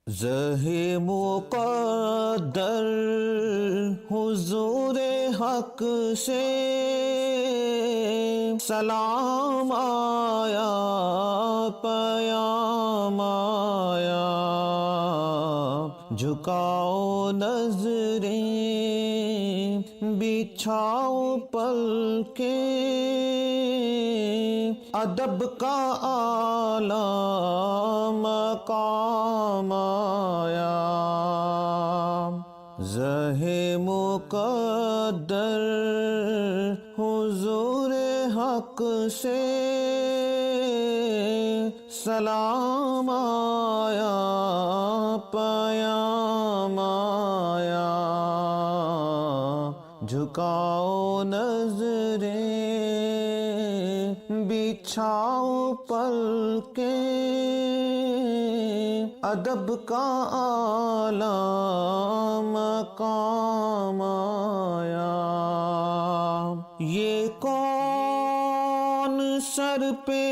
زہ مقدر حضور حق سے سلام آیا، پیام آیا، جھکاؤ نظریں بچھاؤ پلکیں، ادب کا اعلیٰ مقام آیا۔ زہ مقدر حضور حق سے سلام آیا، پیام آیا، جھکاؤ نظریں بچھاؤ پلکیں، ادب کا اعلیٰ مقام آیا۔ یہ کون سر پہ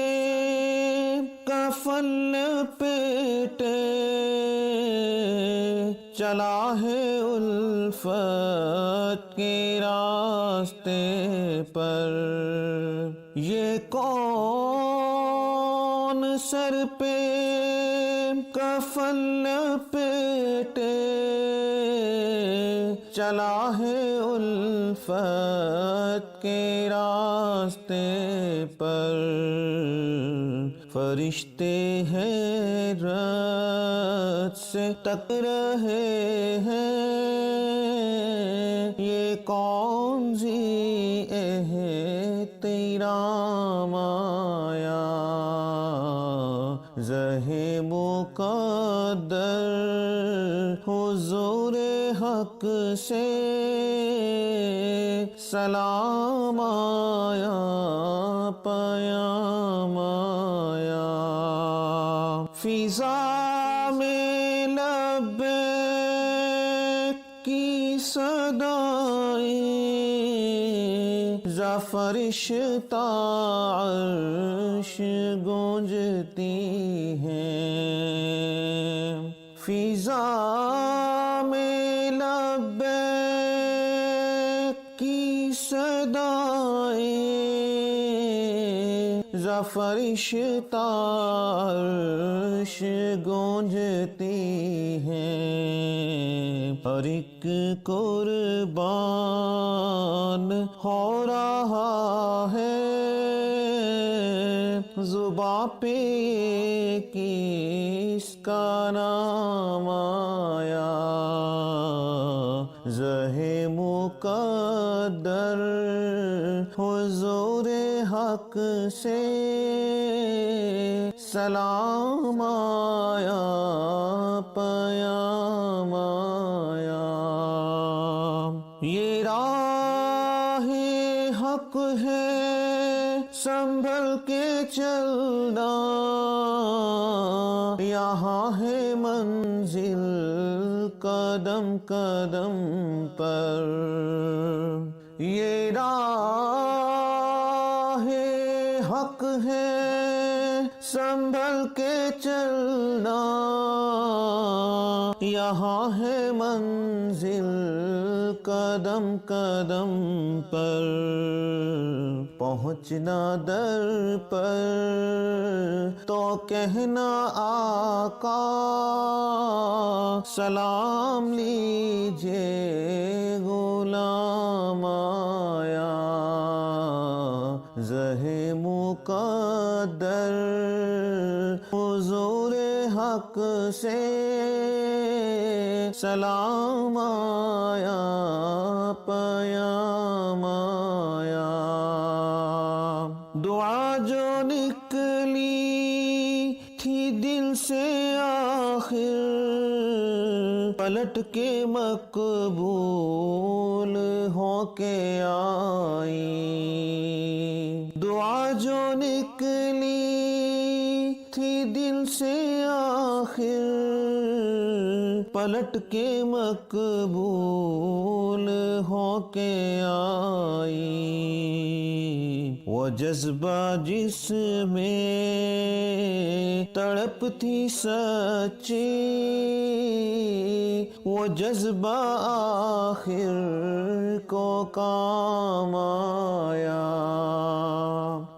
کفن لپیٹے چلا ہے الفت کے راستے پر؟ یہ کون سر پہ کفن لپیٹے چلا ہے الفت کے راستے پر؟ فرشتے حیرت سے تک رہے ہیں، یہ کون سی احترام آیا؟ زہ مقدر حضور حق سے سلام آیا، پیام آیا۔ فضا میں لبیک کی صدائیں ز فرشتہ عرش گونجتی ہیں۔ فضا میں لبیک کی صدائیں ز فرشتہ عرش گونجتی ہیں۔ ہر ایک قربان ہو رہا ہے، زباں پہ کس کا نام آیا؟ زہ مقدر حضور حق سے سلام آیا، پیام آیا۔ یہ راہ حق ہے سنبھل کے چلنا، یہاں ہے منزل قدم قدم پر۔ یہ راہ حق ہے سنبھل کے چلنا، یہاں ہے منزل قدم قدم پر۔ پہنچنا در پر تو کہنا آقا سلام لیجئے غلام آیا۔ زہ مقدر حضور حق سے سلام آیا، پیام آیا۔ دعا جو نکلی تھی دل سے آخر پلٹ کے مقبول ہو کے آئی۔ دعا جو نکلی تھی دل سے آخر پلٹ کے مقبول ہو کے آئی۔ وہ جذبہ جس میں تڑپ تھی سچی وہ جذبہ آخر کو کام آیا،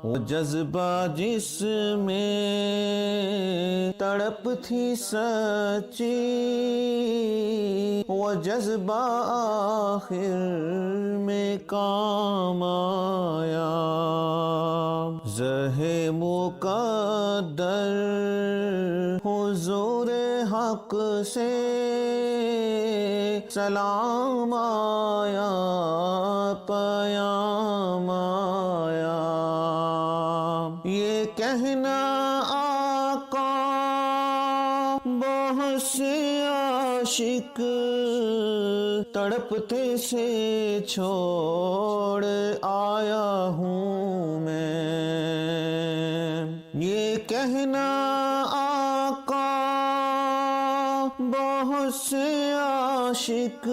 وہ جذبہ جس میں تڑپ تھی سچی، وہ جذبہ آخر میں کام آیا۔ زہ مقدر حضور حق سے سلام آیا، پیام آیا، یہ کہنا آقا بہت سے عاشق تڑپتے سے چھوڑ آیا ہوں میں، یہ کہنا آقا بہت سے عاشق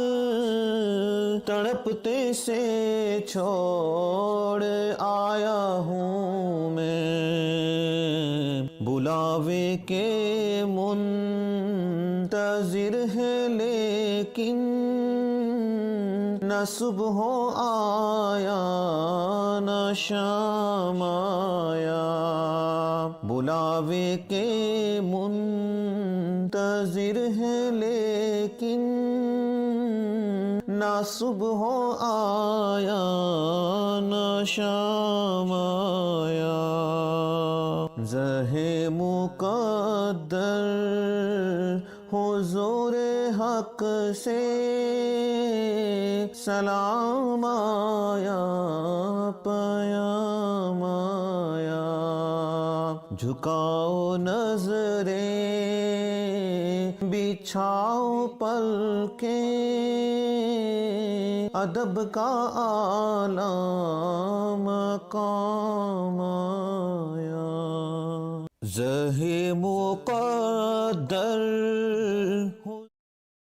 تڑپتے سے چھوڑ آیا ہوں میں، بلاوے کے منتظر ہے لیکن نہ صبح آیا نہ شام آیا، بلاوے کے منتظر ہے لیکن نہ صبح آیا نہ شام آیا۔ زہ مقدر حضور حق سے سلام آیا، پیام آیا، جھکاؤ نظریں بچھاؤ پلکیں، ادب کا اعلیٰ مقام آیا۔ زہ مقدر